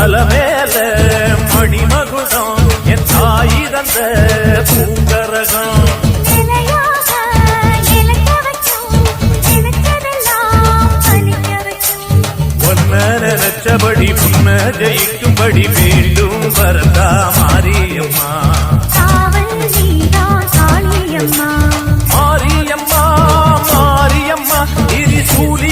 அலமேல மணிமகுடம் என் தாய் தந்த பூங்கரகம் நினைச்சபடி புன்ன ஜெயிக்கும்படி மீண்டும் வரதா மாரியம்மா மாரியம்மா மாரியம்மா இது சூழி